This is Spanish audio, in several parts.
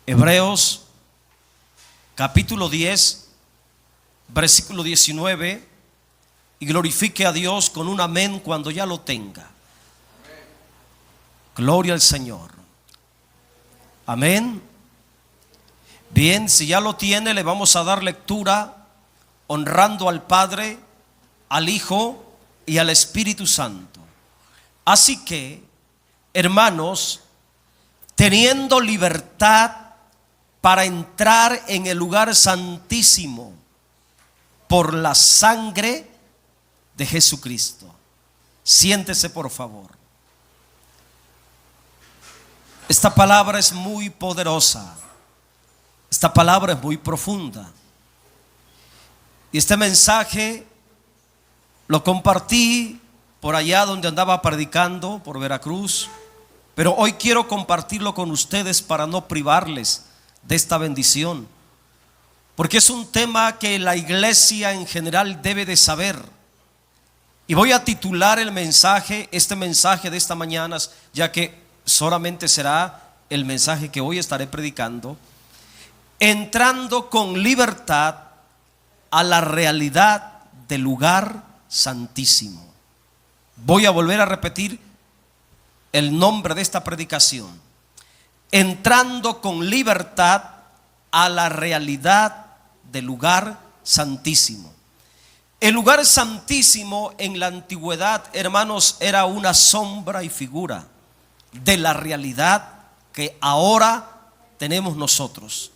Hebreos capítulo 10, versículo 19, y glorifique a Dios con un amén cuando ya lo tenga. Gloria al Señor. Amén. Bien, si ya lo tiene, le vamos a dar lectura honrando al Padre, al Hijo y al Espíritu Santo. Así que, hermanos, teniendo libertad para entrar en el lugar santísimo por la sangre de Jesucristo. Siéntese, por favor. Esta palabra es muy poderosa. Esta palabra es muy profunda. Y este mensaje lo compartí por allá donde andaba predicando, por Veracruz. Pero hoy quiero compartirlo con ustedes para no privarles de esta bendición, porque es un tema que la iglesia en general debe de saber. Y voy a titular el mensaje, este mensaje de esta mañana, ya que solamente será el mensaje que hoy estaré predicando: entrando con libertad a la realidad del lugar santísimo. Voy a volver a repetir el nombre de esta predicación: entrando con libertad a la realidad del lugar santísimo. El lugar santísimo en la antigüedad, hermanos, era una sombra y figura de la realidad que ahora tenemos nosotros.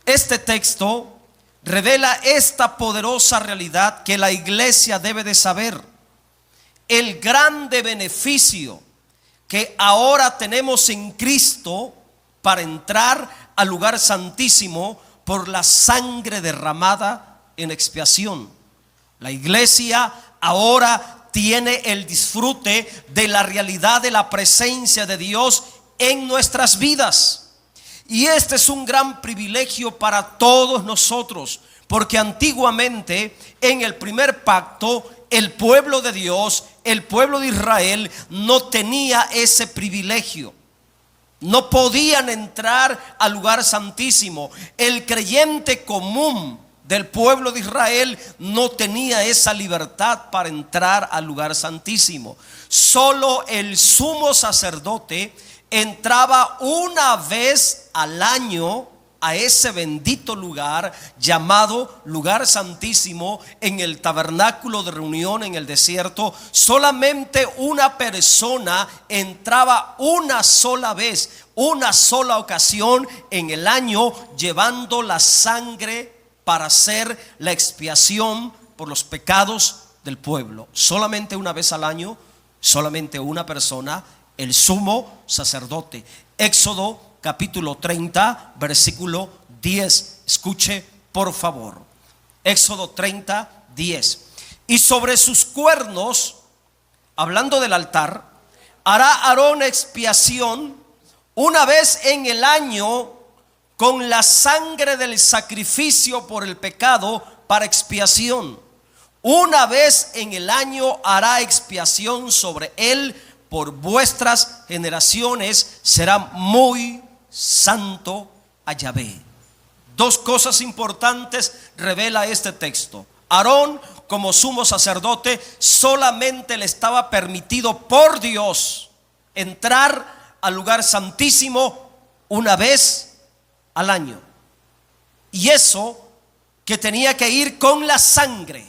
Este texto revela esta poderosa realidad que la iglesia debe de saber: el grande beneficio que ahora tenemos en Cristo para entrar al lugar santísimo por la sangre derramada en expiación. La iglesia ahora tiene el disfrute de la realidad de la presencia de Dios en nuestras vidas. Y este es un gran privilegio para todos nosotros, porque antiguamente en el primer pacto el pueblo de Dios, el pueblo de Israel, no tenía ese privilegio. No podían entrar al lugar santísimo. El creyente común del pueblo de Israel no tenía esa libertad para entrar al lugar santísimo. Solo el sumo sacerdote entraba una vez al año a ese bendito lugar llamado lugar santísimo en el tabernáculo de reunión en el desierto. Solamente una persona entraba una sola vez, una sola ocasión en el año, llevando la sangre para hacer la expiación por los pecados del pueblo. Solamente una vez al año, solamente una persona, el sumo sacerdote. Éxodo capítulo 30, versículo 10. Escuche, por favor. Éxodo 30, 10. Y sobre sus cuernos, hablando del altar, hará Aarón expiación una vez en el año con la sangre del sacrificio por el pecado para expiación. Una vez en el año hará expiación sobre él por vuestras generaciones. Será muy santo a Yahvé. Dos cosas importantes revela este texto. Aarón, como sumo sacerdote, solamente le estaba permitido por Dios entrar al lugar santísimo una vez al año. Y eso que tenía que ir con la sangre,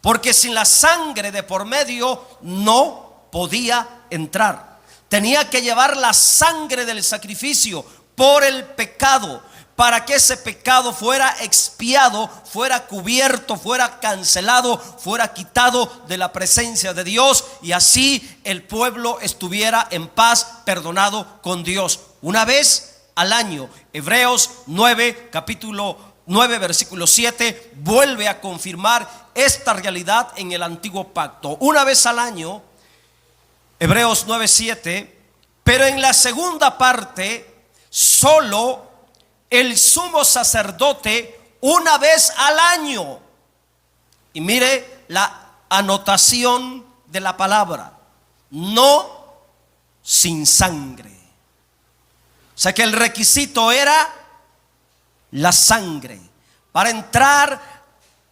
porque sin la sangre de por medio no podía entrar. Tenía que llevar la sangre del sacrificio por el pecado, para que ese pecado fuera expiado, fuera cubierto, fuera cancelado, fuera quitado de la presencia de Dios, y así el pueblo estuviera en paz, perdonado con Dios. Una vez al año. Hebreos 9, capítulo 9, versículo 7, vuelve a confirmar esta realidad en el antiguo pacto. Una vez al año. Hebreos 9, 7. Pero en la segunda parte, solo el sumo sacerdote una vez al año. Y mire la anotación de la palabra: no sin sangre. O sea que el requisito era la sangre. Para entrar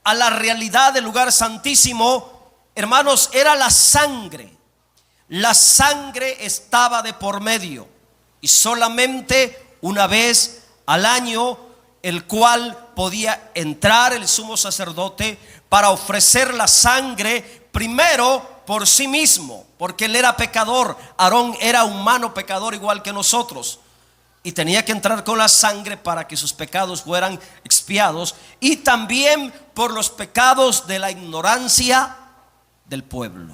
a la realidad del lugar santísimo, hermanos, era la sangre. La sangre estaba de por medio. Y solamente una vez al año, el cual podía entrar el sumo sacerdote para ofrecer la sangre primero por sí mismo, porque él era pecador. Aarón era humano pecador igual que nosotros, y tenía que entrar con la sangre para que sus pecados fueran expiados, y también por los pecados de la ignorancia del pueblo.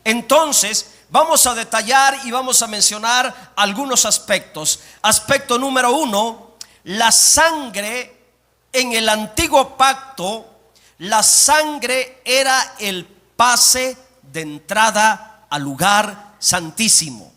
Entonces vamos a detallar y vamos a mencionar algunos aspectos. Aspecto número 1, la sangre en el antiguo pacto, la sangre era el pase de entrada al lugar santísimo.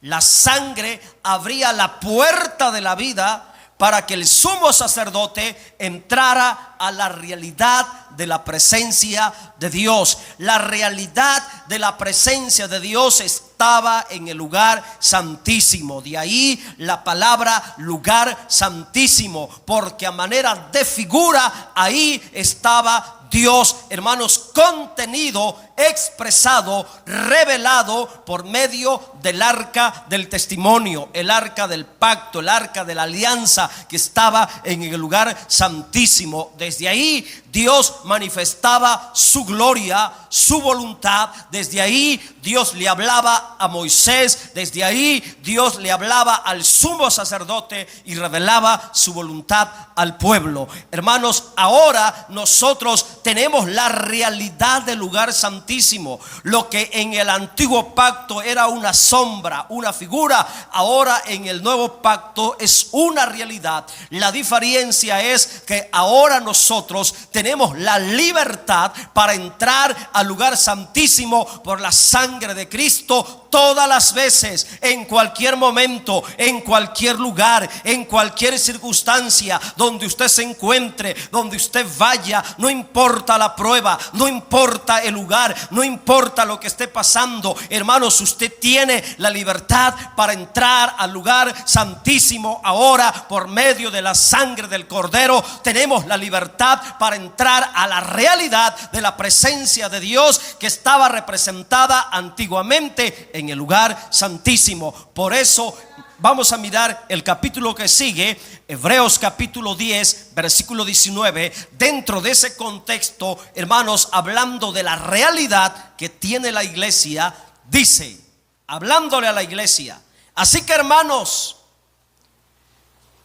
La sangre abría la puerta de la vida para que el sumo sacerdote entrara a la realidad de la presencia de Dios. La realidad de la presencia de Dios estaba en el lugar santísimo. De ahí la palabra lugar santísimo, porque a manera de figura ahí estaba Dios, hermanos, contenido, expresado, revelado por medio del arca del testimonio, el arca del pacto, el arca de la alianza que estaba en el lugar santísimo. Desde ahí Dios manifestaba su gloria, su voluntad. Desde ahí Dios le hablaba a Moisés. Desde ahí Dios le hablaba al sumo sacerdote y revelaba su voluntad al pueblo. Hermanos, ahora nosotros tenemos la realidad del lugar santísimo. Lo que en el antiguo pacto era una sombra, una figura, ahora en el nuevo pacto es una realidad. La diferencia es que ahora nosotros tenemos la libertad para entrar al lugar santísimo por la sangre de Cristo todas las veces, en cualquier momento, en cualquier lugar, en cualquier circunstancia, donde usted se encuentre, donde usted vaya. No importa la prueba, no importa el lugar, no importa lo que esté pasando, hermanos, usted tiene la libertad para entrar al lugar santísimo. Ahora, por medio de la sangre del Cordero, tenemos la libertad para entrar a la realidad de la presencia de Dios que estaba representada antiguamente en el lugar santísimo. Por eso vamos a mirar el capítulo que sigue, Hebreos capítulo 10, versículo 19. Dentro de ese contexto, hermanos, hablando de la realidad que tiene la iglesia, dice, hablándole a la iglesia: así que, hermanos,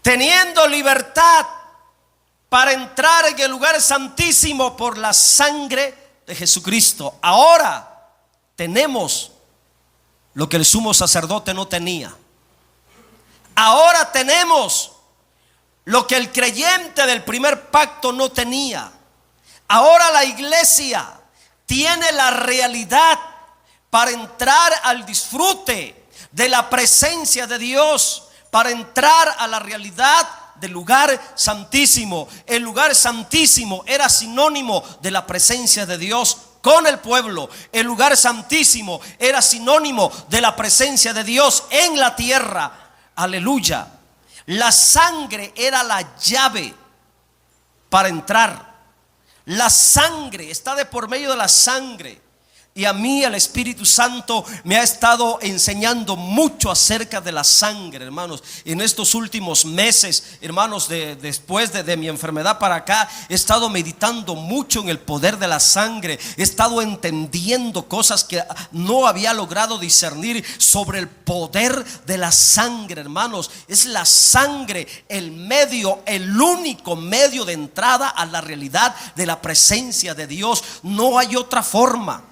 teniendo libertad para entrar en el lugar santísimo por la sangre de Jesucristo, ahora tenemos lo que el sumo sacerdote no tenía. Ahora tenemos lo que el creyente del primer pacto no tenía. Ahora la iglesia tiene la realidad para entrar al disfrute de la presencia de Dios, para entrar a la realidad del lugar santísimo. El lugar santísimo era sinónimo de la presencia de Dios con el pueblo. El lugar santísimo era sinónimo de la presencia de Dios en la tierra. Aleluya. La sangre era la llave para entrar. La sangre está de por medio de la sangre. Y a mí el Espíritu Santo me ha estado enseñando mucho acerca de la sangre, hermanos. En estos últimos meses, hermanos, después de mi enfermedad para acá, he estado meditando mucho en el poder de la sangre. He estado entendiendo cosas que no había logrado discernir sobre el poder de la sangre, hermanos. Es la sangre el medio, el único medio de entrada a la realidad de la presencia de Dios. No hay otra forma.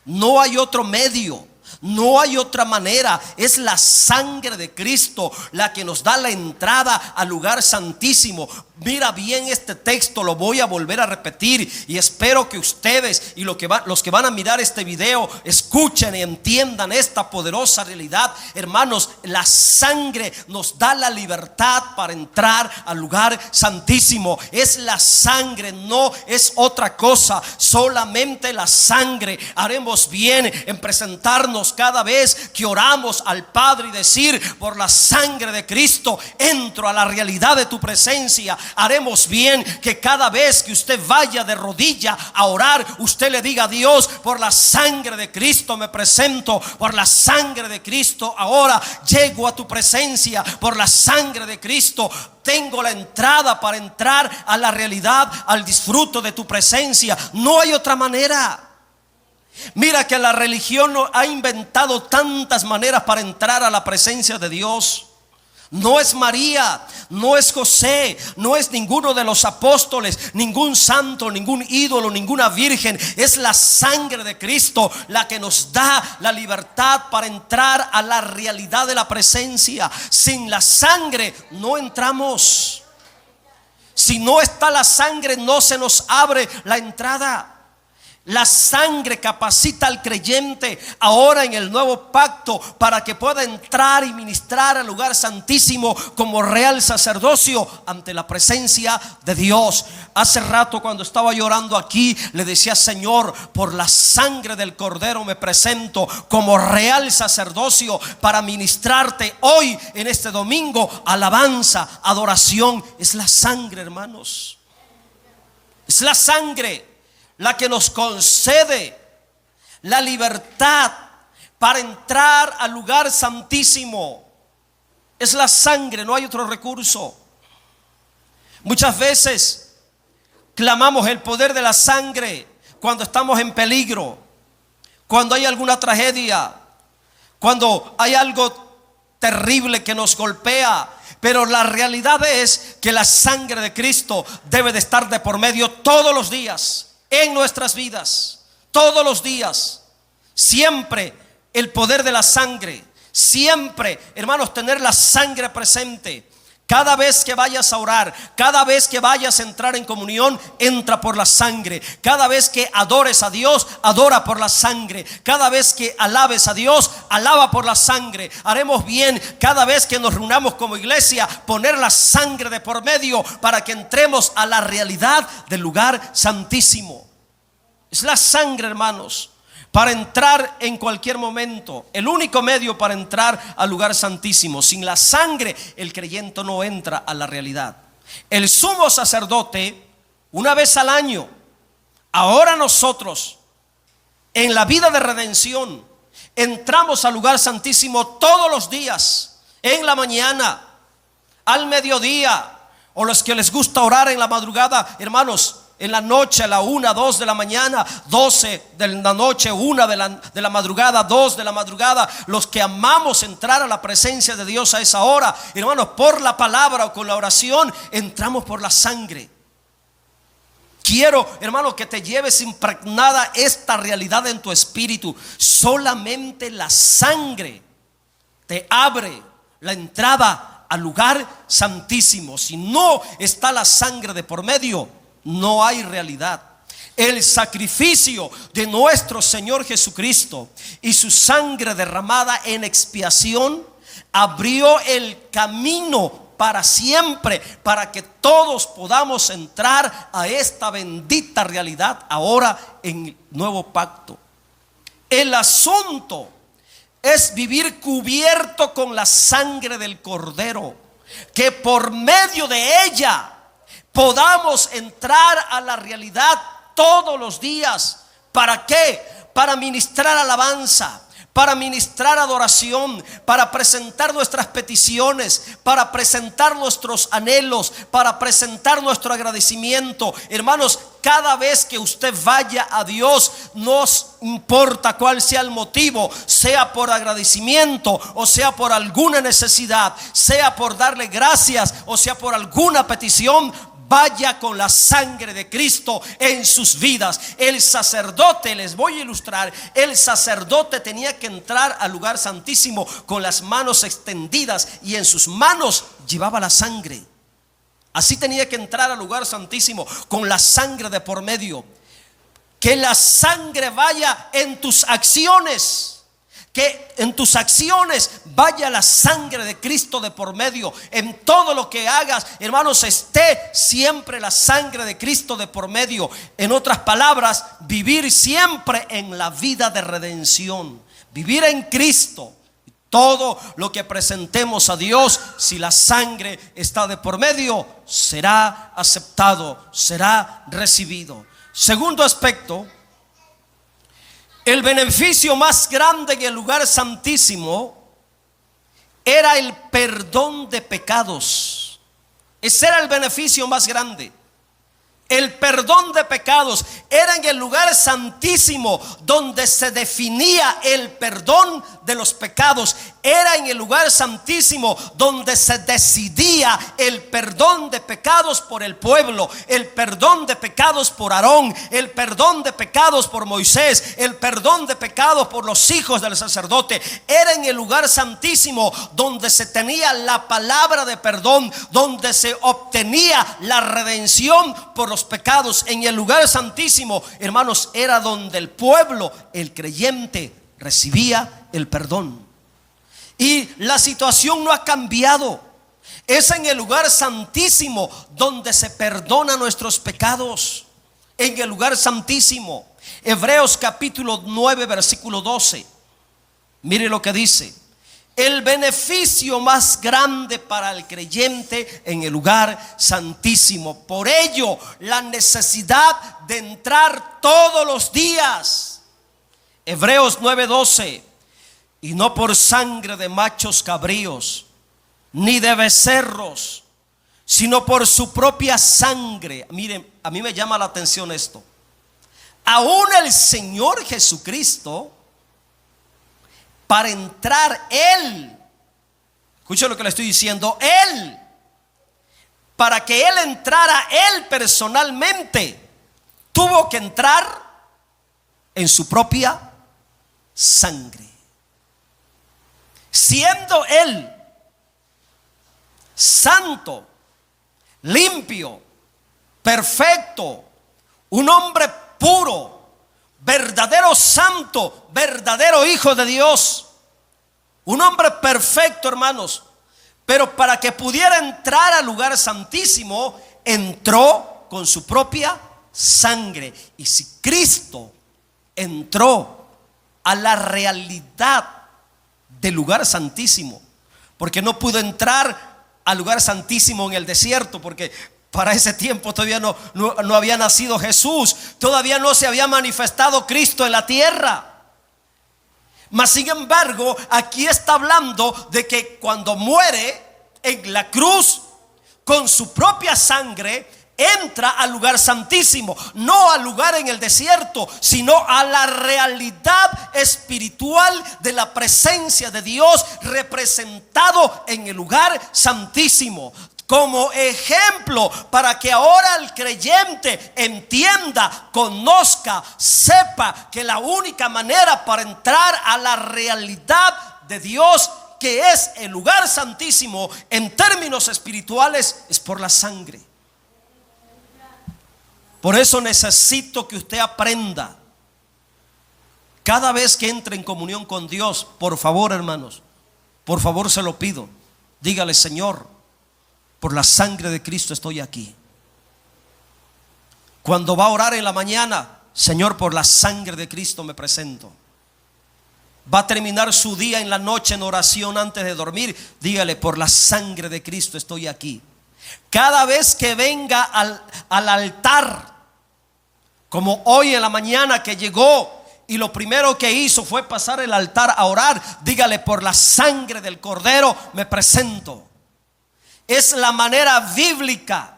No hay otro medio, no hay otra manera. Es la sangre de Cristo la que nos da la entrada al lugar santísimo. Mira bien este texto, lo voy a volver a repetir y espero que ustedes y los que van a mirar este video escuchen y entiendan esta poderosa realidad. Hermanos, la sangre nos da la libertad para entrar al lugar santísimo. Es la sangre, no es otra cosa, solamente la sangre. Haremos bien en presentarnos cada vez que oramos al Padre y decir: por la sangre de Cristo entro a la realidad de tu presencia. Haremos bien que cada vez que usted vaya de rodilla a orar, usted le diga a Dios: por la sangre de Cristo me presento, por la sangre de Cristo ahora llego a tu presencia, por la sangre de Cristo tengo la entrada para entrar a la realidad, al disfruto de tu presencia. No hay otra manera. Mira que la religión ha inventado tantas maneras para entrar a la presencia de Dios. No es María, no es José, no es ninguno de los apóstoles, ningún santo, ningún ídolo, ninguna virgen. Es la sangre de Cristo la que nos da la libertad para entrar a la realidad de la presencia. Sin la sangre no entramos. Si no está la sangre, no se nos abre la entrada. La sangre capacita al creyente ahora en el nuevo pacto para que pueda entrar y ministrar al lugar santísimo como real sacerdocio ante la presencia de Dios. Hace rato, cuando estaba llorando aquí, le decía: Señor, por la sangre del Cordero me presento como real sacerdocio para ministrarte hoy en este domingo. Alabanza, adoración. Es la sangre, hermanos. Es la sangre la que nos concede la libertad para entrar al lugar santísimo. Es la sangre, no hay otro recurso. Muchas veces clamamos el poder de la sangre cuando estamos en peligro, cuando hay alguna tragedia, cuando hay algo terrible que nos golpea. Pero la realidad es que la sangre de Cristo debe de estar de por medio todos los días en nuestras vidas, todos los días. Siempre el poder de la sangre, siempre, hermanos, tener la sangre presente. Cada vez que vayas a orar, cada vez que vayas a entrar en comunión, entra por la sangre. Cada vez que adores a Dios, adora por la sangre. Cada vez que alabes a Dios, alaba por la sangre. Haremos bien cada vez que nos reunamos como iglesia, poner la sangre de por medio para que entremos a la realidad del lugar santísimo. Es la sangre, hermanos, para entrar en cualquier momento. El único medio para entrar al lugar santísimo. Sin la sangre, el creyente no entra a la realidad. El sumo sacerdote, una vez al año, ahora nosotros, en la vida de redención, entramos al lugar santísimo todos los días, en la mañana, al mediodía, o los que les gusta orar en la madrugada, hermanos, en la noche, a la 1, 2 de la mañana, 12 de la noche, 1 de la madrugada, 2 de la madrugada. Los que amamos entrar a la presencia de Dios a esa hora, hermanos, por la palabra o con la oración, entramos por la sangre. Quiero, hermano, que te lleves impregnada esta realidad en tu espíritu. Solamente la sangre te abre la entrada al lugar santísimo. Si no está la sangre de por medio, no hay realidad. El sacrificio de nuestro Señor Jesucristo y su sangre derramada en expiación abrió el camino para siempre, para que todos podamos entrar a esta bendita realidad ahora en el nuevo pacto. El asunto es vivir cubierto con la sangre del Cordero, que por medio de ella podamos entrar a la realidad todos los días. ¿Para qué? Para ministrar alabanza, para ministrar adoración, para presentar nuestras peticiones, para presentar nuestros anhelos, para presentar nuestro agradecimiento. Hermanos, cada vez que usted vaya a Dios, no importa cuál sea el motivo, sea por agradecimiento o sea por alguna necesidad, sea por darle gracias o sea por alguna petición, vaya con la sangre de Cristo en sus vidas. El sacerdote, les voy a ilustrar, el sacerdote tenía que entrar al lugar santísimo con las manos extendidas y en sus manos llevaba la sangre. Así tenía que entrar al lugar santísimo con la sangre de por medio. Que la sangre vaya en tus acciones. Que en tus acciones vaya la sangre de Cristo de por medio. En todo lo que hagas, hermanos, esté siempre la sangre de Cristo de por medio. En otras palabras, vivir siempre en la vida de redención. Vivir en Cristo. Todo lo que presentemos a Dios, si la sangre está de por medio, será aceptado, será recibido. Segundo aspecto, el beneficio más grande en el lugar santísimo era el perdón de pecados. Ese era el beneficio más grande. El perdón de pecados era en el lugar santísimo donde se definía el perdón de los pecados. Era en el lugar santísimo donde se decidía el perdón de pecados por el pueblo, el perdón de pecados por Aarón, el perdón de pecados por Moisés, el perdón de pecados por los hijos del sacerdote. Era en el lugar santísimo donde se tenía la palabra de perdón, donde se obtenía la redención por los pecados. En el lugar santísimo, hermanos, era donde el pueblo, el creyente, recibía el perdón. Y la situación no ha cambiado. Es en el lugar santísimo donde se perdona nuestros pecados. En el lugar santísimo. Hebreos capítulo 9 versículo 12. Mire lo que dice: el beneficio más grande para el creyente en el lugar santísimo. Por ello, la necesidad de entrar todos los días. Hebreos 9:12. Y no por sangre de machos cabríos, ni de becerros, sino por su propia sangre. Miren, a mí me llama la atención esto. Aún el Señor Jesucristo, para entrar Él, escuchen lo que le estoy diciendo, Él, para que Él entrara Él personalmente, tuvo que entrar en su propia sangre. Siendo Él santo, limpio, perfecto, un hombre puro, verdadero santo, verdadero hijo de Dios, un hombre perfecto, hermanos. Pero para que pudiera entrar al lugar santísimo, entró con su propia sangre. Y si Cristo entró a la realidad del lugar santísimo, porque no pudo entrar al lugar santísimo en el desierto, porque para ese tiempo todavía no había nacido Jesús, todavía no se había manifestado Cristo en la tierra. Mas sin embargo, aquí está hablando de que cuando muere en la cruz con su propia sangre, entra al lugar santísimo, no al lugar en el desierto, sino a la realidad espiritual de la presencia de Dios representado en el lugar santísimo. Como ejemplo para que ahora el creyente entienda, conozca, sepa que la única manera para entrar a la realidad de Dios, que es el lugar santísimo en términos espirituales, es por la sangre. Por eso necesito que usted aprenda, cada vez que entre en comunión con Dios, por favor, hermanos, por favor se lo pido, dígale: Señor, por la sangre de Cristo estoy aquí. Cuando va a orar en la mañana, Señor, por la sangre de Cristo me presento. Va a terminar su día en la noche en oración antes de dormir, dígale: por la sangre de Cristo estoy aquí. Cada vez que venga al altar, como hoy en la mañana que llegó y lo primero que hizo fue pasar el altar a orar, dígale: por la sangre del Cordero me presento. Es la manera bíblica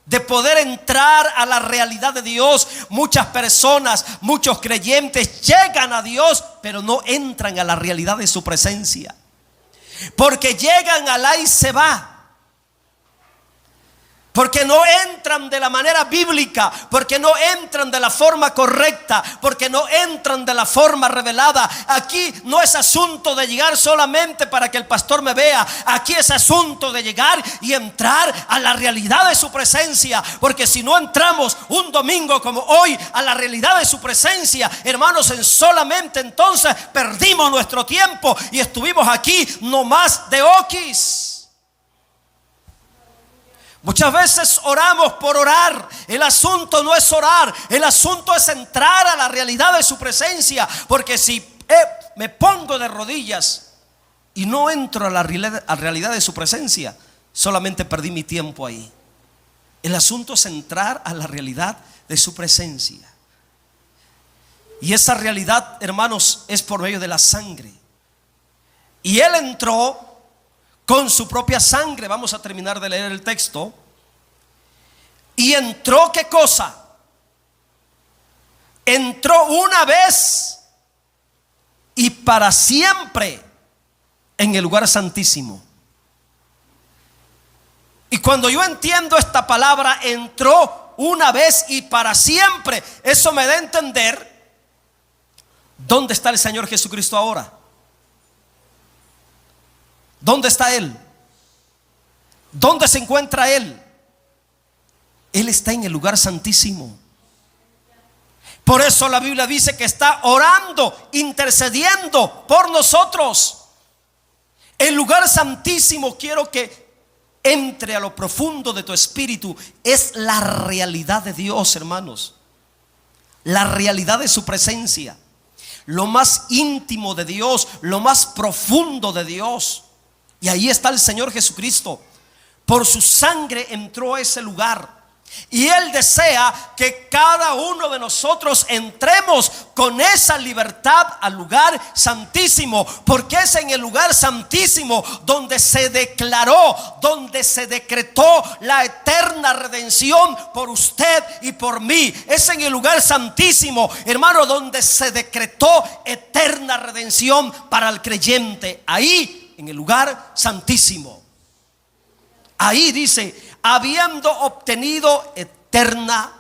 de poder entrar a la realidad de Dios. Muchas personas, muchos creyentes llegan a Dios, pero no entran a la realidad de su presencia, porque llegan al ahí se va. porque no entran de la manera bíblica, porque no entran de la forma correcta, porque no entran de la forma revelada. Aquí no es asunto de llegar solamente para que el pastor me vea. Aquí es asunto de llegar y entrar a la realidad de su presencia, porque si no entramos un domingo como hoy a la realidad de su presencia, hermanos, en solamente entonces perdimos nuestro tiempo y estuvimos aquí no más de oquis. Muchas veces oramos por orar. El asunto no es orar, el asunto es entrar a la realidad de su presencia. Porque si me pongo de rodillas y no entro a la realidad de su presencia, solamente perdí mi tiempo ahí. El asunto es entrar a la realidad de su presencia. Y esa realidad, hermanos, es por medio de la sangre. Y Él entró con su propia sangre. Vamos a terminar de leer el texto. Y entró, ¿qué cosa? Entró una vez y para siempre en el lugar santísimo. Y cuando yo entiendo esta palabra, entró una vez y para siempre, eso me da a entender dónde está el Señor Jesucristo ahora. ¿Dónde está Él? ¿Dónde se encuentra Él? Él está en el lugar santísimo. Por eso la Biblia dice que está orando, intercediendo por nosotros. El lugar santísimo, quiero que entre a lo profundo de tu espíritu, es la realidad de Dios, hermanos. La realidad de su presencia. Lo más íntimo de Dios, lo más profundo de Dios. Y ahí está el Señor Jesucristo. Por su sangre entró a ese lugar. Y Él desea que cada uno de nosotros entremos con esa libertad al lugar santísimo, porque es en el lugar santísimo donde se declaró, donde se decretó la eterna redención por usted y por mí. Es en el lugar santísimo, hermano, donde se decretó eterna redención para el creyente. Ahí, en el lugar santísimo. Ahí dice, habiendo obtenido eterna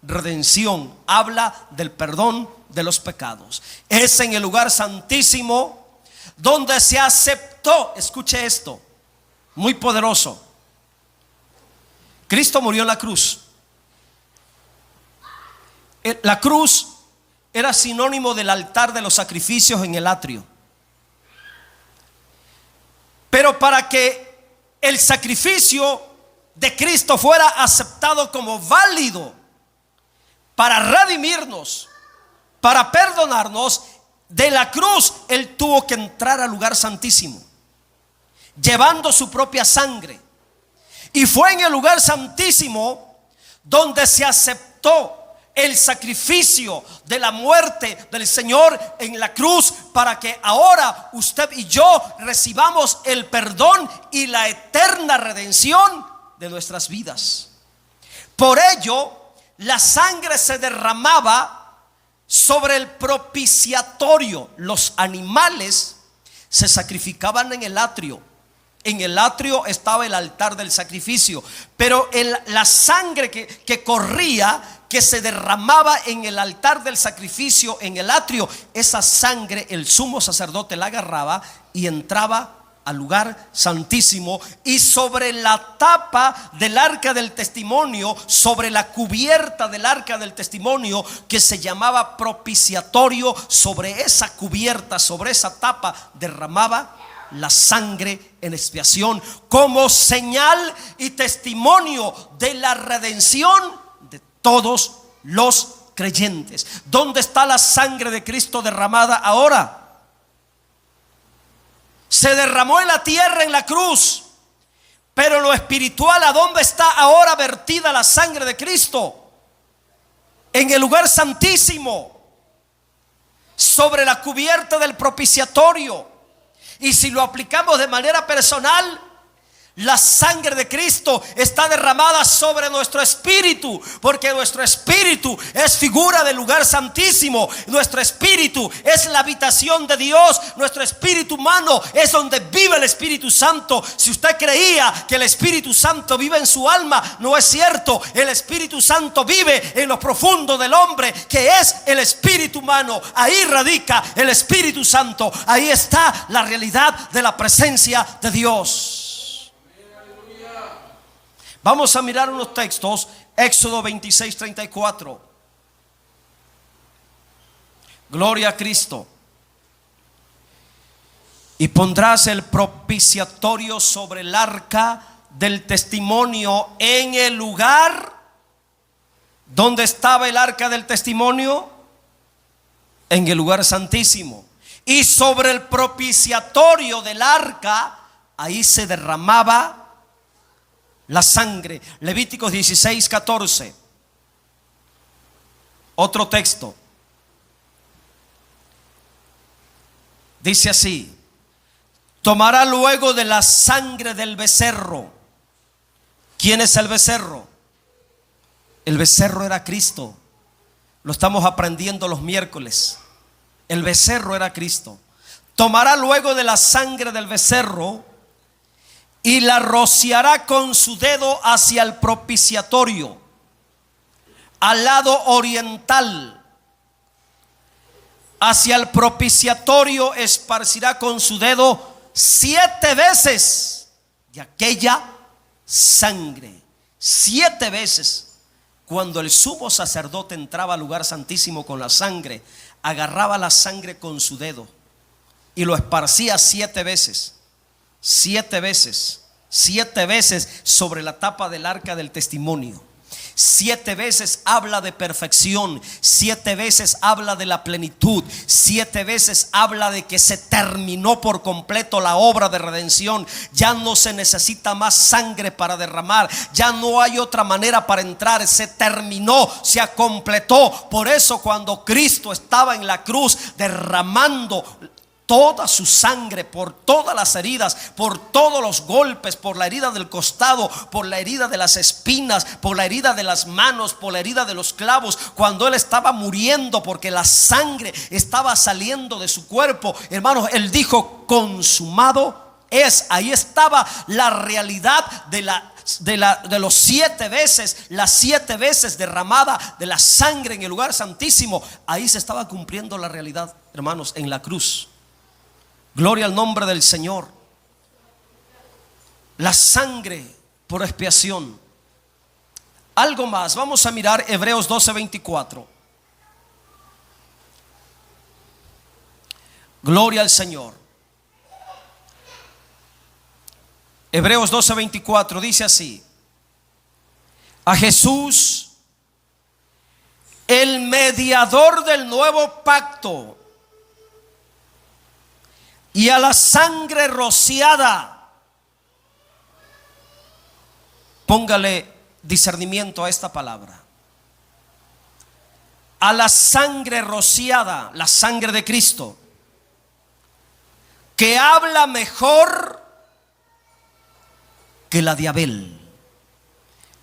redención. Habla del perdón de los pecados. Es en el lugar santísimo donde se aceptó. Escuche esto, muy poderoso. Cristo murió en la cruz. La cruz era sinónimo del altar de los sacrificios en el atrio. Pero para que el sacrificio de Cristo fuera aceptado como válido para redimirnos, para perdonarnos, de la cruz Él tuvo que entrar al lugar santísimo, llevando su propia sangre. Y fue en el lugar santísimo donde se aceptó el sacrificio de la muerte del Señor en la cruz, para que ahora usted y yo recibamos el perdón y la eterna redención de nuestras vidas. Por ello, la sangre se derramaba sobre el propiciatorio. Los animales se sacrificaban en el atrio. En el atrio estaba el altar del sacrificio, pero la sangre que corría, que se derramaba en el altar del sacrificio, en el atrio, esa sangre el sumo sacerdote la agarraba y entraba al lugar santísimo. Y sobre la tapa del arca del testimonio, sobre la cubierta del arca del testimonio, que se llamaba propiciatorio, sobre esa cubierta, sobre esa tapa, derramaba la sangre en expiación, como señal y testimonio de la redención de todos los creyentes. ¿Dónde está la sangre de Cristo derramada ahora? Se derramó en la tierra, en la cruz. Pero lo espiritual, ¿a dónde está ahora vertida la sangre de Cristo? En el lugar santísimo, sobre la cubierta del propiciatorio. Y si lo aplicamos de manera personal, La sangre de Cristo está derramada sobre nuestro espíritu, porque nuestro espíritu es figura del lugar santísimo. Nuestro espíritu es la habitación de Dios. Nuestro espíritu humano es donde vive el Espíritu Santo. Si usted creía que el Espíritu Santo vive en su alma, no es cierto. El Espíritu Santo vive en lo profundo del hombre, que es el espíritu humano. Ahí radica el Espíritu Santo. Ahí está la realidad de la presencia de Dios. Vamos a mirar unos textos. Éxodo 26:34. Gloria a Cristo. Y pondrás el propiciatorio sobre el arca del testimonio en el lugar donde estaba el arca del testimonio, en el lugar santísimo. Y sobre el propiciatorio del arca, ahí se derramaba la sangre. Levíticos 16:14. Otro texto. Dice así: tomará luego de la sangre del becerro. ¿Quién es el becerro? El becerro era Cristo. Lo estamos aprendiendo los miércoles. El becerro era Cristo. Tomará luego de la sangre del becerro y la rociará con su dedo hacia el propiciatorio, al lado oriental. Hacia el propiciatorio esparcirá con su dedo 7 veces de aquella sangre. 7 veces. Cuando el sumo sacerdote entraba al lugar santísimo con la sangre, agarraba la sangre con su dedo y lo esparcía 7 veces. 7 veces, 7 veces sobre la tapa del arca del testimonio. 7 veces habla de perfección. 7 veces habla de la plenitud. 7 veces habla de que se terminó por completo la obra de redención. Ya no se necesita más sangre para derramar. Ya no hay otra manera para entrar. Se terminó, se completó. Por eso cuando Cristo estaba en la cruz derramando toda su sangre por todas las heridas, por todos los golpes, por la herida del costado, por la herida de las espinas, por la herida de las manos, por la herida de los clavos, cuando él estaba muriendo porque la sangre estaba saliendo de su cuerpo, hermanos, él dijo: consumado es. Ahí estaba la realidad de los 7 veces, las 7 veces derramada de la sangre en el lugar santísimo. Ahí se estaba cumpliendo la realidad, hermanos, en la cruz. Gloria al nombre del Señor. La sangre por expiación. Algo más, vamos a mirar Hebreos 12:24. Gloria al Señor. Hebreos 12:24 dice así: a Jesús, el mediador del nuevo pacto, y a la sangre rociada. Póngale discernimiento a esta palabra. A la sangre rociada, la sangre de Cristo, que habla mejor que la de Abel.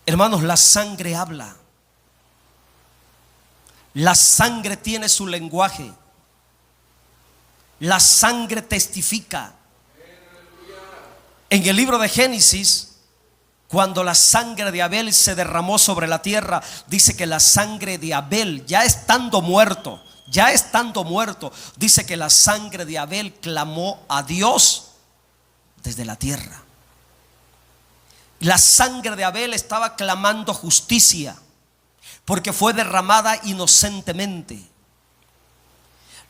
Hermanos, la sangre habla. La sangre tiene su lenguaje. La sangre testifica. En el libro de Génesis, cuando la sangre de Abel se derramó sobre la tierra, dice que la sangre de Abel, ya estando muerto, dice que la sangre de Abel clamó a Dios desde la tierra. La sangre de Abel estaba clamando justicia, porque fue derramada inocentemente.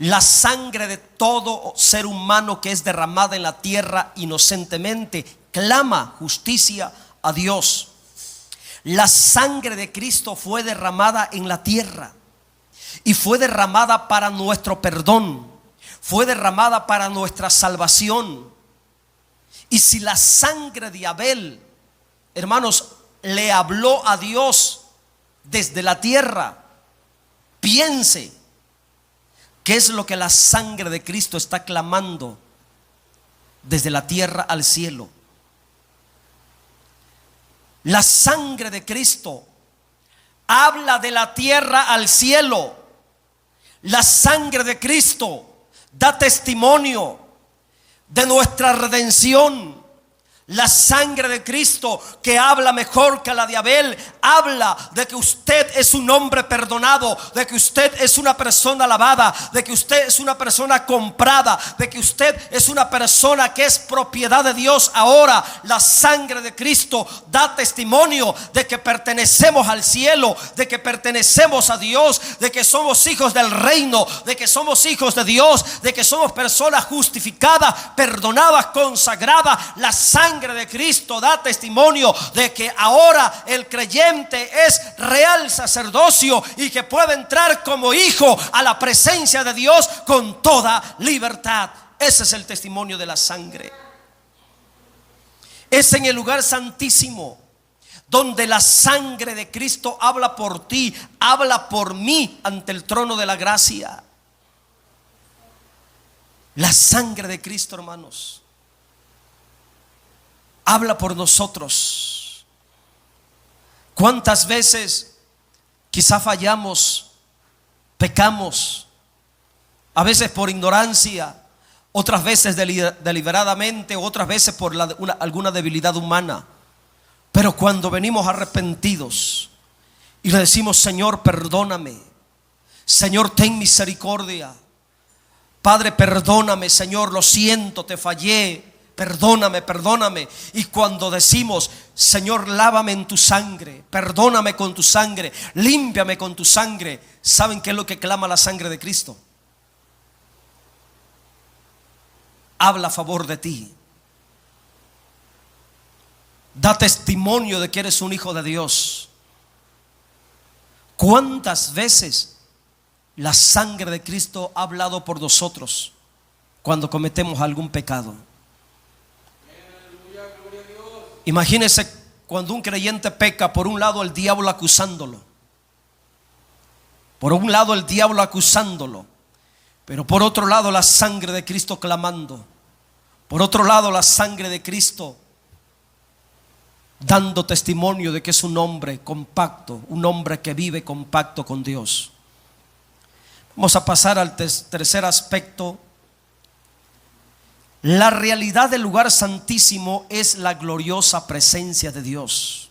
La sangre de todo ser humano que es derramada en la tierra inocentemente clama justicia a Dios. La sangre de Cristo fue derramada en la tierra y fue derramada para nuestro perdón, fue derramada para nuestra salvación. Y si la sangre de Abel, hermanos, le habló a Dios desde la tierra, piense ¿qué es lo que la sangre de Cristo está clamando desde la tierra al cielo? La sangre de Cristo habla de la tierra al cielo. La sangre de Cristo da testimonio de nuestra redención. La sangre de Cristo, que habla mejor que la de Abel, habla de que usted es un hombre perdonado, de que usted es una persona lavada, de que usted es una persona comprada, de que usted es una persona que es propiedad de Dios. Ahora la sangre de Cristo da testimonio de que pertenecemos al cielo, de que pertenecemos a Dios, de que somos hijos del reino, de que somos hijos de Dios, de que somos personas justificadas, perdonadas, consagradas. La sangre de Cristo da testimonio de que ahora el creyente es real sacerdocio y que puede entrar como hijo a la presencia de Dios con toda libertad. Ese es el testimonio de la sangre. Es en el lugar santísimo donde la sangre de Cristo habla por ti, habla por mí ante el trono de la gracia. La sangre de Cristo, hermanos, habla por nosotros. ¿Cuántas veces quizá fallamos, pecamos? A veces por ignorancia, otras veces deliberadamente, otras veces por alguna debilidad humana. Pero cuando venimos arrepentidos y le decimos: Señor, perdóname, Señor, ten misericordia, Padre, perdóname, Señor, lo siento, te fallé, perdóname, perdóname. Y cuando decimos: Señor, lávame en tu sangre, perdóname con tu sangre, límpiame con tu sangre, ¿saben qué es lo que clama la sangre de Cristo? Habla a favor de ti, da testimonio de que eres un hijo de Dios. ¿Cuántas veces la sangre de Cristo ha hablado por nosotros cuando cometemos algún pecado? Imagínese cuando un creyente peca, por un lado el diablo acusándolo, pero por otro lado la sangre de Cristo clamando, por otro lado la sangre de Cristo dando testimonio de que es un hombre compacto, un hombre que vive compacto con Dios. Vamos a pasar al tercer aspecto. La realidad del lugar santísimo es la gloriosa presencia de Dios.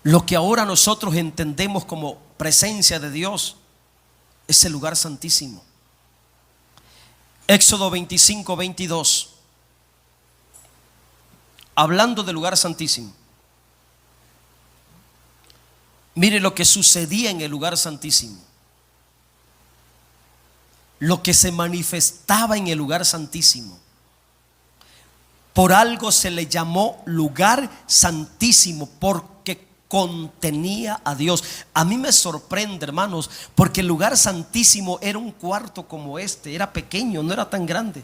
Lo que ahora nosotros entendemos como presencia de Dios es el lugar santísimo. Éxodo 25, 22. Hablando del lugar santísimo. Mire lo que sucedía en el lugar santísimo. Lo que se manifestaba en el lugar santísimo. Por algo se le llamó lugar santísimo, porque contenía a Dios. A mí me sorprende, hermanos, porque el lugar santísimo era un cuarto como este. Era pequeño, no era tan grande,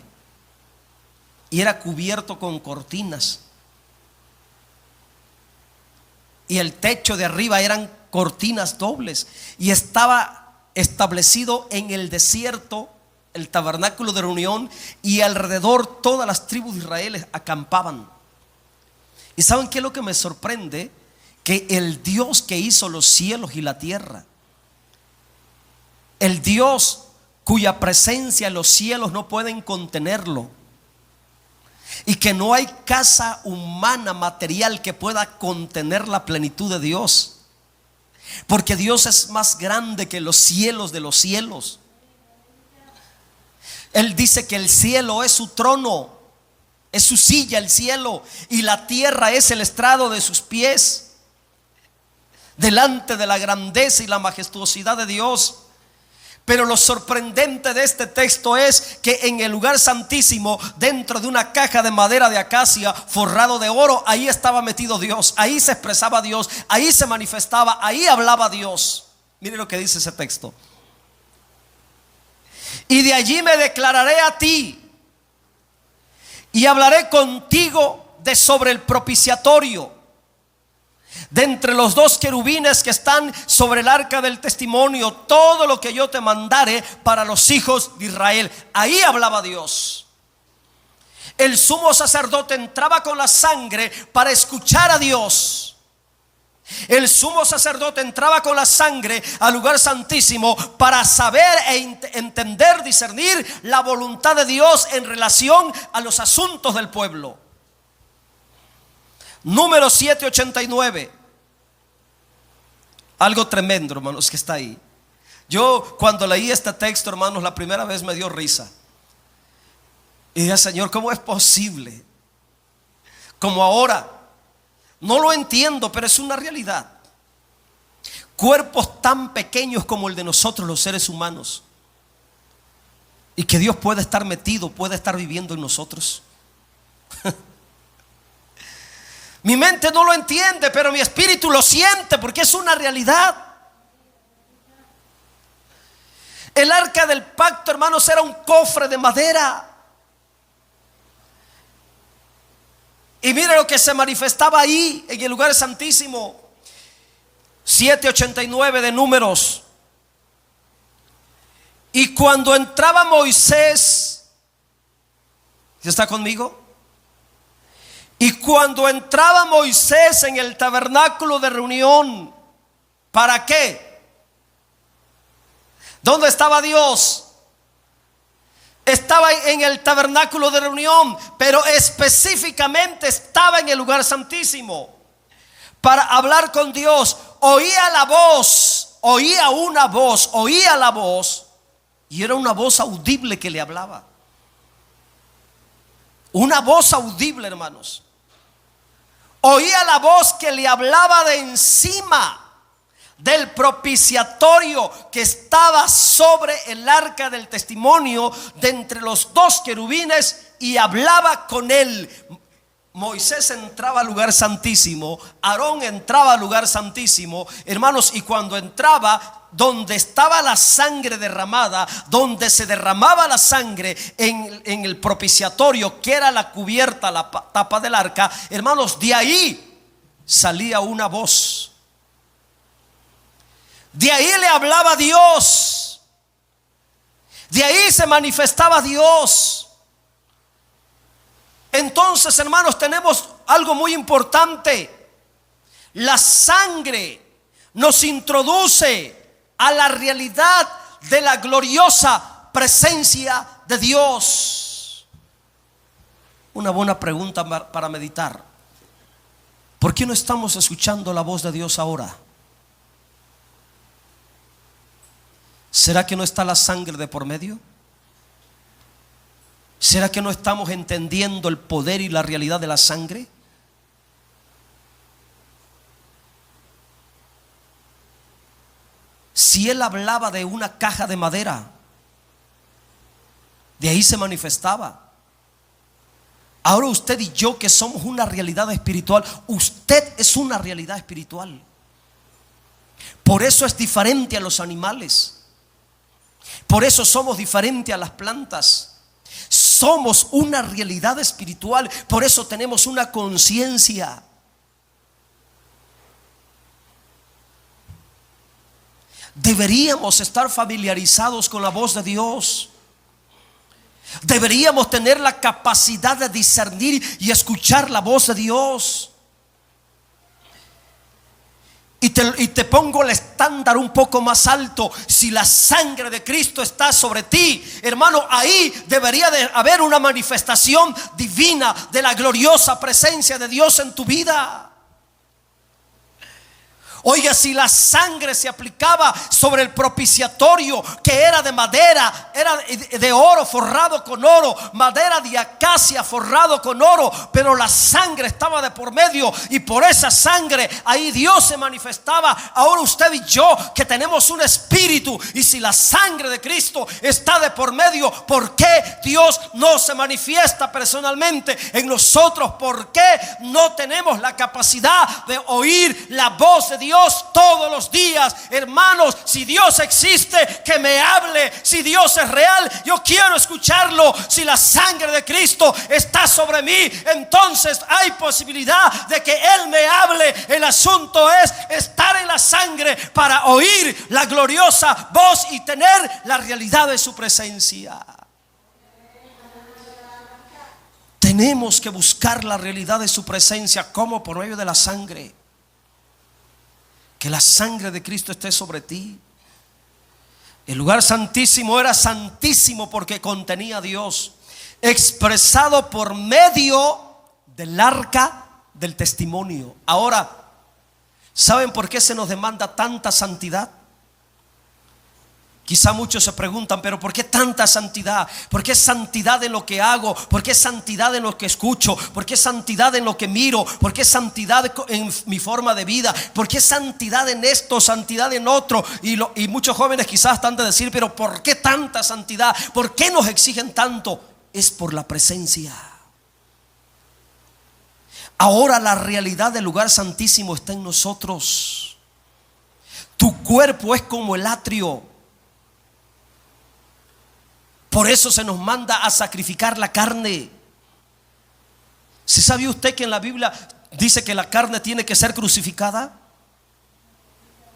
y era cubierto con cortinas, y el techo de arriba eran cortinas dobles, y estaba establecido en el desierto el tabernáculo de reunión, y alrededor todas las tribus de Israel acampaban. ¿Y saben qué es lo que me sorprende? Que el Dios que hizo los cielos y la tierra, el Dios cuya presencia los cielos no pueden contenerlo, y que no hay casa humana material que pueda contener la plenitud de Dios, porque Dios es más grande que los cielos de los cielos. Él dice que el cielo es su trono, es su silla el cielo, y la tierra es el estrado de sus pies. Delante de la grandeza y la majestuosidad de Dios. Pero lo sorprendente de este texto es que en el lugar santísimo, dentro de una caja de madera de acacia forrado de oro, ahí estaba metido Dios, ahí se expresaba Dios, ahí se manifestaba, ahí hablaba Dios. Mire lo que dice ese texto: y de allí me declararé a ti, y hablaré contigo de sobre el propiciatorio, de entre los dos querubines que están sobre el arca del testimonio, todo lo que yo te mandare para los hijos de Israel. Ahí hablaba Dios. El sumo sacerdote entraba con la sangre para escuchar a Dios. El sumo sacerdote entraba con la sangre al lugar santísimo para saber e entender, discernir la voluntad de Dios en relación a los asuntos del pueblo. Número 789. Algo tremendo, hermanos, que está ahí. Yo cuando leí este texto, hermanos, la primera vez me dio risa. Y dije, Señor, ¿cómo es posible? Como ahora, no lo entiendo, pero es una realidad. Cuerpos tan pequeños como el de nosotros, los seres humanos, y que Dios puede estar metido, puede estar viviendo en nosotros. Mi mente no lo entiende, pero mi espíritu lo siente, porque es una realidad. El arca del pacto, hermanos, era un cofre de madera. Y mire lo que se manifestaba ahí en el lugar santísimo. 7:89 de Números. Y cuando entraba Moisés, ¿sí está conmigo? Y cuando entraba Moisés en el tabernáculo de reunión, ¿para qué? ¿Dónde estaba Dios? Estaba en el tabernáculo de reunión, pero específicamente estaba en el lugar santísimo para hablar con Dios. Oía la voz, oía una voz, oía la voz, y era una voz audible que le hablaba. Una voz audible, hermanos. Oía la voz que le hablaba de encima del propiciatorio que estaba sobre el arca del testimonio, de entre los dos querubines, y hablaba con él. Moisés entraba al lugar santísimo, Aarón entraba al lugar santísimo, hermanos, y cuando entraba, donde estaba la sangre derramada, donde se derramaba la sangre en el propiciatorio, que era la cubierta, la tapa del arca, hermanos, de ahí salía una voz. De ahí le hablaba Dios. De ahí se manifestaba Dios. Entonces, hermanos, tenemos algo muy importante. La sangre nos introduce a la realidad de la gloriosa presencia de Dios. Una buena pregunta para meditar. ¿Por qué no estamos escuchando la voz de Dios ahora? ¿Será que no está la sangre de por medio? ¿Será que no estamos entendiendo el poder y la realidad de la sangre? Si él hablaba de una caja de madera, de ahí se manifestaba. Ahora usted y yo, que somos una realidad espiritual, usted es una realidad espiritual. Por eso es diferente a los animales. Por eso somos diferentes a las plantas. Somos una realidad espiritual. Por eso tenemos una conciencia. Deberíamos estar familiarizados con la voz de Dios. Deberíamos tener la capacidad de discernir y escuchar la voz de Dios. Y te pongo el estándar un poco más alto. Si la sangre de Cristo está sobre ti, hermano, ahí debería de haber una manifestación divina de la gloriosa presencia de Dios en tu vida. Oiga, si la sangre se aplicaba sobre el propiciatorio, que era de madera, era de oro forrado con oro, madera de acacia forrado con oro, pero la sangre estaba de por medio, y por esa sangre ahí Dios se manifestaba. Ahora usted y yo, que tenemos un espíritu, y si la sangre de Cristo está de por medio, ¿por qué Dios no se manifiesta personalmente en nosotros? ¿Por qué no tenemos la capacidad de oír la voz de Dios todos los días? Hermanos, si Dios existe, que me hable. Si Dios es real, yo quiero escucharlo. Si la sangre de Cristo está sobre mí, entonces hay posibilidad de que Él me hable. El asunto es estar en la sangre para oír la gloriosa voz y tener la realidad de su presencia. tenemos que buscar la realidad de su presencia. ¿Cómo? Por medio de la sangre. Que la sangre de Cristo esté sobre ti. El lugar santísimo era santísimo porque contenía a Dios, expresado por medio del arca del testimonio. Ahora, ¿saben por qué se nos demanda tanta santidad? Quizá muchos se preguntan, pero ¿por qué tanta santidad? ¿Por qué santidad en lo que hago? ¿Por qué santidad en lo que escucho? ¿Por qué santidad en lo que miro? ¿Por qué santidad en mi forma de vida? ¿Por qué santidad en esto, santidad en otro? Y muchos jóvenes quizás están de decir, pero ¿por qué tanta santidad? ¿Por qué nos exigen tanto? Es por la presencia. Ahora la realidad del lugar santísimo está en nosotros. Tu cuerpo es como el atrio. Por eso se nos manda a sacrificar la carne. ¿Sí sabía usted que en la Biblia dice que la carne tiene que ser crucificada?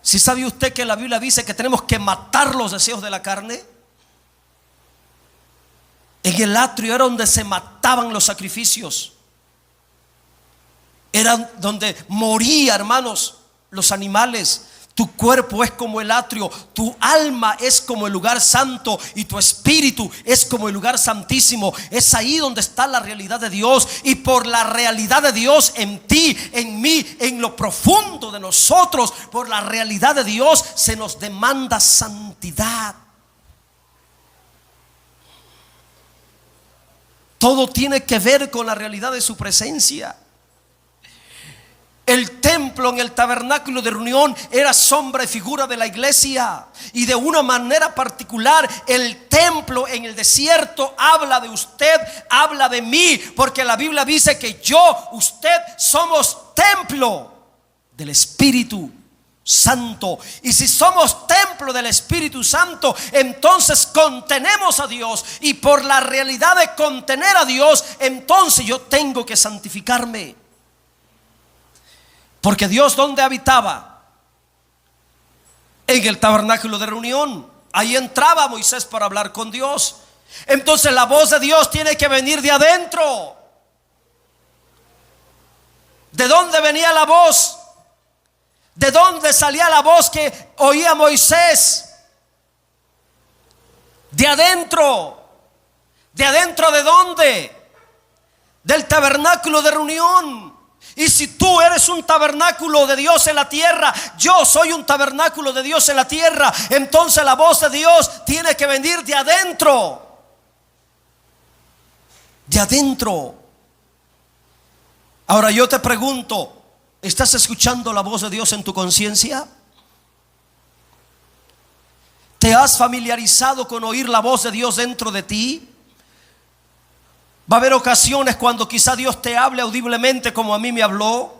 ¿Sí sabía usted que en la Biblia dice que tenemos que matar los deseos de la carne? En el atrio era donde se mataban los sacrificios. Era donde moría, hermanos, los animales. Tu cuerpo es como el atrio, tu alma es como el lugar santo y tu espíritu es como el lugar santísimo. Es ahí donde está la realidad de Dios, y por la realidad de Dios en ti, en mí, en lo profundo de nosotros, por la realidad de Dios se nos demanda santidad. Todo tiene que ver con la realidad de su presencia. El templo en el tabernáculo de reunión era sombra y figura de la iglesia. Y de una manera particular, el templo en el desierto habla de usted, habla de mí. Porque la Biblia dice que yo, usted, somos templo del Espíritu Santo. Y si somos templo del Espíritu Santo, entonces contenemos a Dios. Y por la realidad de contener a Dios, entonces yo tengo que santificarme. Porque Dios, ¿dónde habitaba? En el tabernáculo de reunión. Ahí entraba Moisés para hablar con Dios. Entonces la voz de Dios tiene que venir de adentro. ¿De dónde venía la voz? ¿De dónde salía la voz que oía Moisés? De adentro. ¿De adentro de dónde? Del tabernáculo de reunión. Y si tú eres un tabernáculo de Dios en la tierra, yo soy un tabernáculo de Dios en la tierra, entonces la voz de Dios tiene que venir de adentro. De adentro. Ahora yo te pregunto, ¿estás escuchando la voz de Dios en tu conciencia? ¿Te has familiarizado con oír la voz de Dios dentro de ti? Va a haber ocasiones cuando quizá Dios te hable audiblemente como a mí me habló.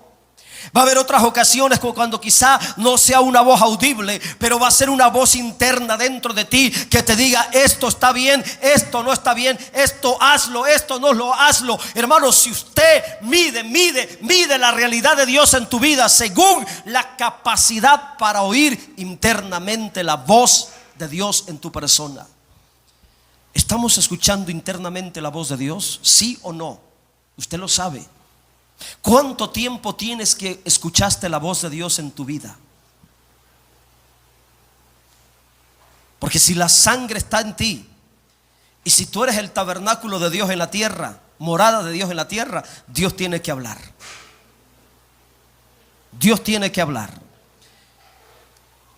Va a haber otras ocasiones cuando quizá no sea una voz audible, pero va a ser una voz interna dentro de ti que te diga: esto está bien, esto no está bien, esto hazlo, esto no lo hazlo. Hermanos, si usted mide la realidad de Dios en tu vida según la capacidad para oír internamente la voz de Dios en tu persona. ¿Estamos escuchando internamente la voz de Dios? ¿Sí o no? Usted lo sabe. ¿Cuánto tiempo tienes que escuchaste la voz de Dios en tu vida? Porque si la sangre está en ti, y si tú eres el tabernáculo de Dios en la tierra, morada de Dios en la tierra, Dios tiene que hablar. Dios tiene que hablar.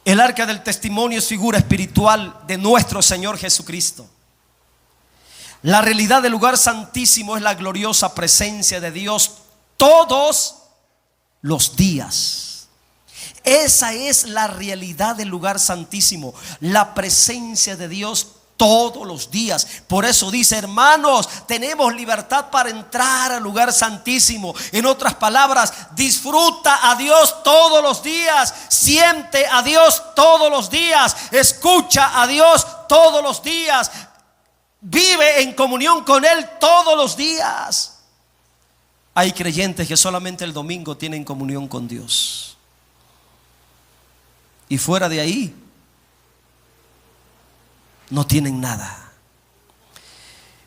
El arca del testimonio es figura espiritual de nuestro Señor Jesucristo. La realidad del lugar santísimo es la gloriosa presencia de Dios todos los días. Esa es la realidad del lugar santísimo, la presencia de Dios todos los días. Por eso dice: hermanos, tenemos libertad para entrar al lugar santísimo. En otras palabras, disfruta a Dios todos los días, siente a Dios todos los días, escucha a Dios todos los días. Vive en comunión con Él todos los días. Hay creyentes que solamente el domingo tienen comunión con Dios, y fuera de ahí no tienen nada.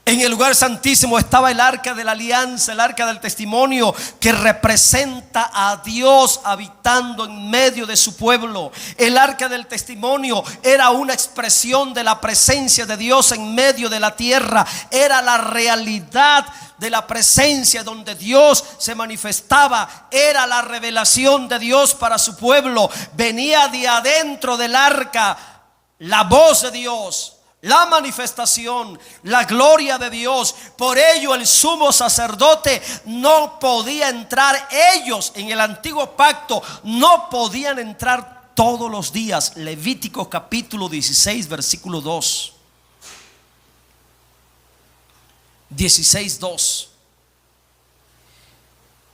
En el lugar santísimo estaba el arca de la alianza, el arca del testimonio, que representa a Dios habitando en medio de su pueblo. El arca del testimonio era una expresión de la presencia de Dios en medio de la tierra. Era la realidad de la presencia donde Dios se manifestaba. Era la revelación de Dios para su pueblo. Venía de adentro del arca la voz de Dios, la manifestación, la gloria de Dios. Por ello el sumo sacerdote no podía entrar. Ellos en el antiguo pacto no podían entrar todos los días. Levítico capítulo 16 versículo 2. 16:2.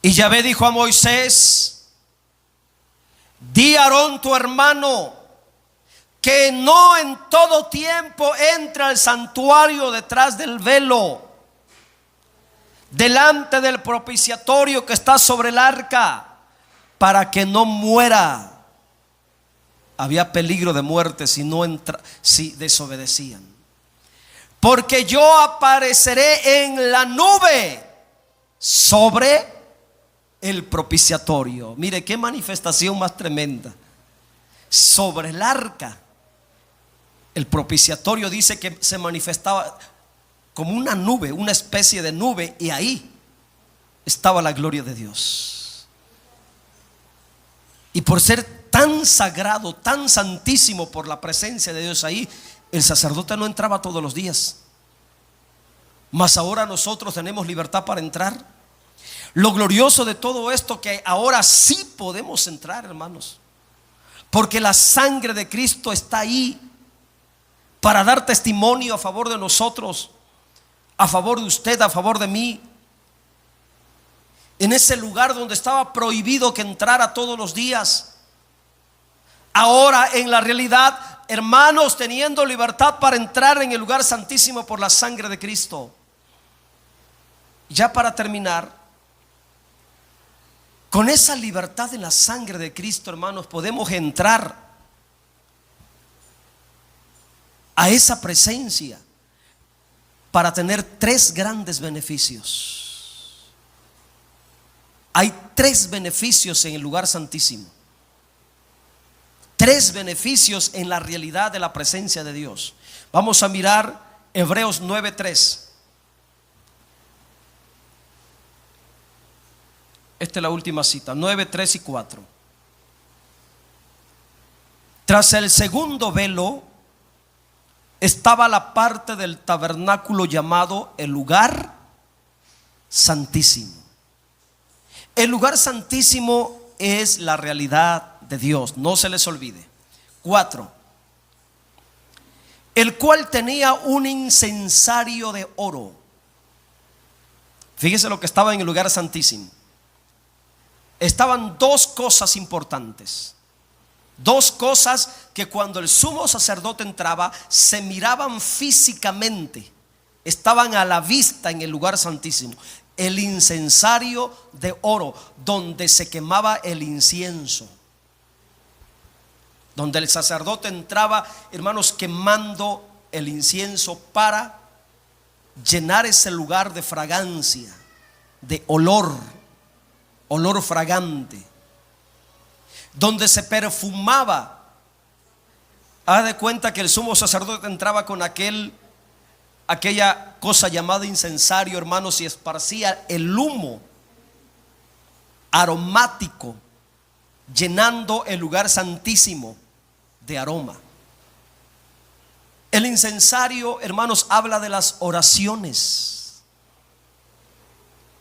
Y Yahvé dijo a Moisés: di a Aarón tu hermano que no en todo tiempo entre al santuario detrás del velo, delante del propiciatorio que está sobre el arca, para que no muera. Había peligro de muerte si desobedecían. Porque yo apareceré en la nube sobre el propiciatorio. Mire qué manifestación más tremenda. Sobre el arca. El propiciatorio dice que se manifestaba como una nube, una especie de nube, y ahí estaba la gloria de Dios. Y por ser tan sagrado, tan santísimo por la presencia de Dios ahí, el sacerdote no entraba todos los días. Mas ahora nosotros tenemos libertad para entrar. Lo glorioso de todo esto, que ahora sí podemos entrar, hermanos, porque la sangre de Cristo está ahí para dar testimonio a favor de nosotros, a favor de usted, a favor de mí. En ese lugar donde estaba prohibido que entrara todos los días, ahora en la realidad, hermanos, teniendo libertad para entrar en el lugar santísimo por la sangre de Cristo. Ya para terminar, con esa libertad en la sangre de Cristo, hermanos, podemos entrar a esa presencia para tener tres grandes beneficios. Hay tres beneficios en el lugar santísimo. Tres beneficios en la realidad de la presencia de Dios. Vamos a mirar Hebreos 9:3. Esta es la última cita, 9, 3 y 4. Tras el segundo velo estaba la parte del tabernáculo llamado el lugar santísimo. El lugar santísimo es la realidad de Dios, no se les olvide. 4. El cual tenía un incensario de oro. Fíjese lo que estaba en el lugar santísimo. Estaban dos cosas importantes. Dos cosas que cuando el sumo sacerdote entraba se miraban físicamente, estaban a la vista en el lugar santísimo. El incensario de oro, donde se quemaba el incienso, donde el sacerdote entraba, hermanos, quemando el incienso para llenar ese lugar de fragancia, de olor fragante, donde se perfumaba. Haz de cuenta que el sumo sacerdote entraba con aquella cosa llamada incensario, hermanos, y esparcía el humo aromático, llenando el lugar santísimo de aroma. El incensario, hermanos, habla de las oraciones.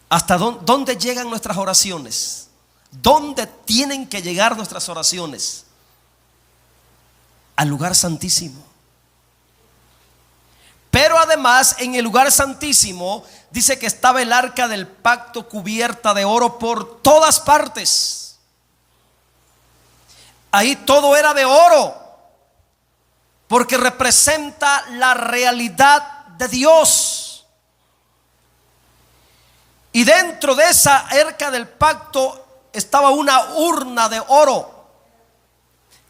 ¿Hasta dónde llegan nuestras oraciones? ¿Dónde tienen que llegar nuestras oraciones? Al lugar santísimo. Pero además en el lugar santísimo dice que estaba el arca del pacto cubierta de oro por todas partes. Ahí todo era de oro, porque representa la realidad de Dios. Y dentro de esa arca del pacto estaba una urna de oro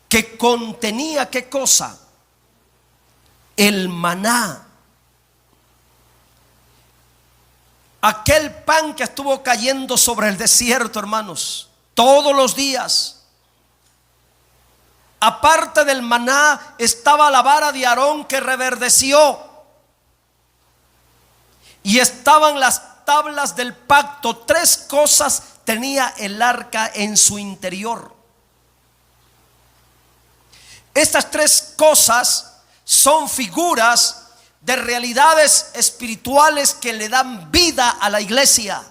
que contenía, ¿qué cosa? El maná. aquel pan que estuvo cayendo sobre el desierto, hermanos, todos los días. Aparte del maná estaba la vara de Aarón que reverdeció, y estaban las tablas del pacto. 3 cosas tenía el arca en su interior. Estas 3 cosas son figuras de realidades espirituales que le dan vida a la iglesia.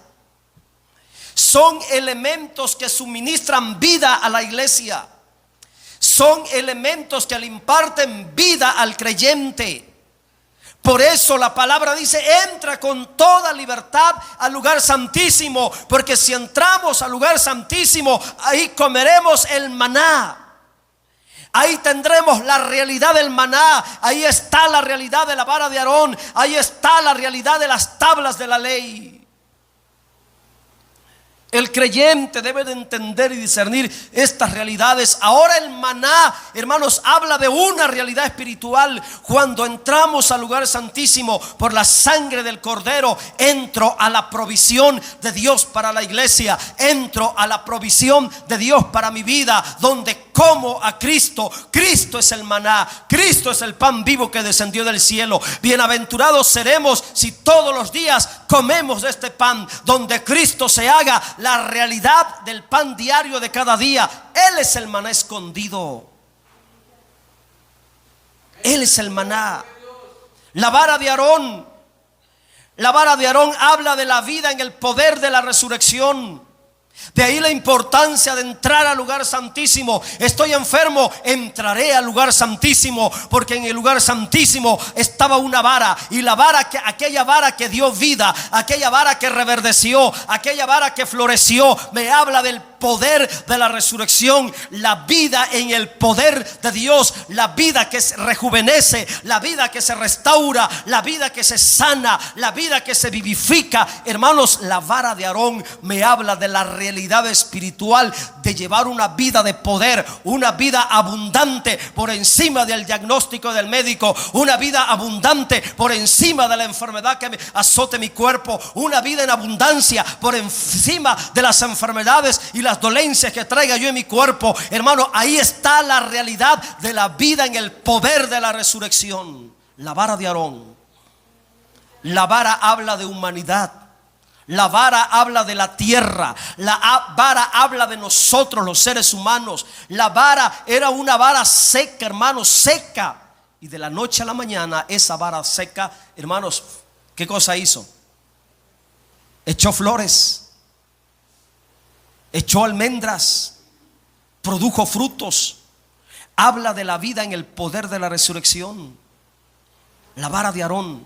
Son elementos que suministran vida a la iglesia. Son elementos que le imparten vida al creyente. Por eso la palabra dice: entra con toda libertad al lugar santísimo, porque si entramos al lugar santísimo, ahí comeremos el maná. Ahí tendremos la realidad del maná. Ahí está la realidad de la vara de Aarón. Ahí está la realidad de las tablas de la ley. El creyente debe de entender y discernir estas realidades. Ahora el maná, hermanos, habla de una realidad espiritual. Cuando entramos al lugar santísimo por la sangre del Cordero, entro a la provisión de Dios para la iglesia. Entro a la provisión de Dios para mi vida, donde como a Cristo. Cristo es el maná. Cristo es el pan vivo que descendió del cielo. Bienaventurados seremos si todos los días comemos de este pan, donde Cristo se haga la realidad del pan diario de cada día. Él es el maná escondido. Él es el maná. La vara de Aarón. La vara de Aarón habla de la vida en el poder de la resurrección. De ahí la importancia de entrar al lugar santísimo. Estoy enfermo, entraré al lugar santísimo, porque en el lugar santísimo estaba una vara, y la vara aquella vara que dio vida, aquella vara que reverdeció, aquella vara que floreció, me habla del poder de la resurrección. La vida en el poder de Dios, la vida que se rejuvenece, la vida que se restaura, la vida que se sana, la vida que se vivifica. Hermanos, la vara de Aarón me habla de la realidad espiritual de llevar una vida de poder, una vida abundante por encima del diagnóstico del médico, una vida abundante por encima de la enfermedad que azote mi cuerpo, una vida en abundancia por encima de las enfermedades y las dolencias que traiga yo en mi cuerpo. Hermano, ahí está la realidad de la vida en el poder de la resurrección. La vara de Aarón. La vara habla de humanidad. La vara habla de la tierra. La vara habla de nosotros, los seres humanos. La vara era una vara seca, hermanos, seca. Y de la noche a la mañana esa vara seca, hermanos, ¿qué cosa hizo? Echó flores, echó almendras, produjo frutos. Habla de la vida en el poder de la resurrección. La vara de Aarón.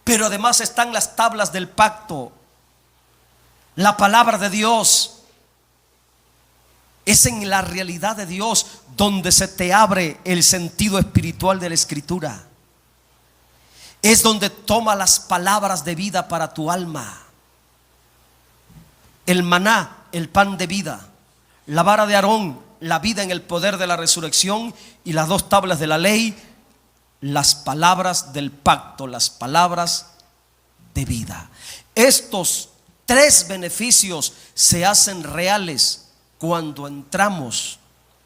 Pero además están las tablas del pacto. La palabra de Dios. Es en la realidad de Dios donde se te abre el sentido espiritual de la escritura. Es donde toma las palabras de vida para tu alma. El maná, el pan de vida. La vara de Aarón, la vida en el poder de la resurrección. Y las 2 tablas de la ley, las palabras del pacto, las palabras de vida. Estos 3 beneficios se hacen reales cuando entramos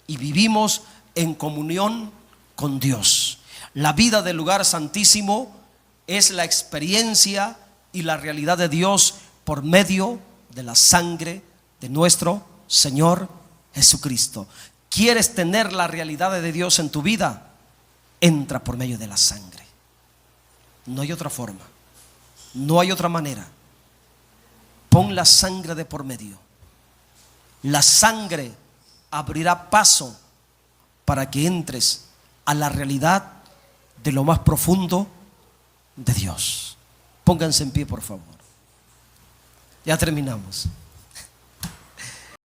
y vivimos en comunión con Dios. La vida del lugar santísimo es la experiencia y la realidad de Dios por medio de la sangre de nuestro Señor Jesucristo. ¿Quieres tener la realidad de Dios en tu vida? Entra por medio de la sangre. No hay otra forma, no hay otra manera. Pon la sangre de por medio. La sangre abrirá paso para que entres a la realidad de lo más profundo de Dios. Pónganse en pie, por favor. Ya terminamos.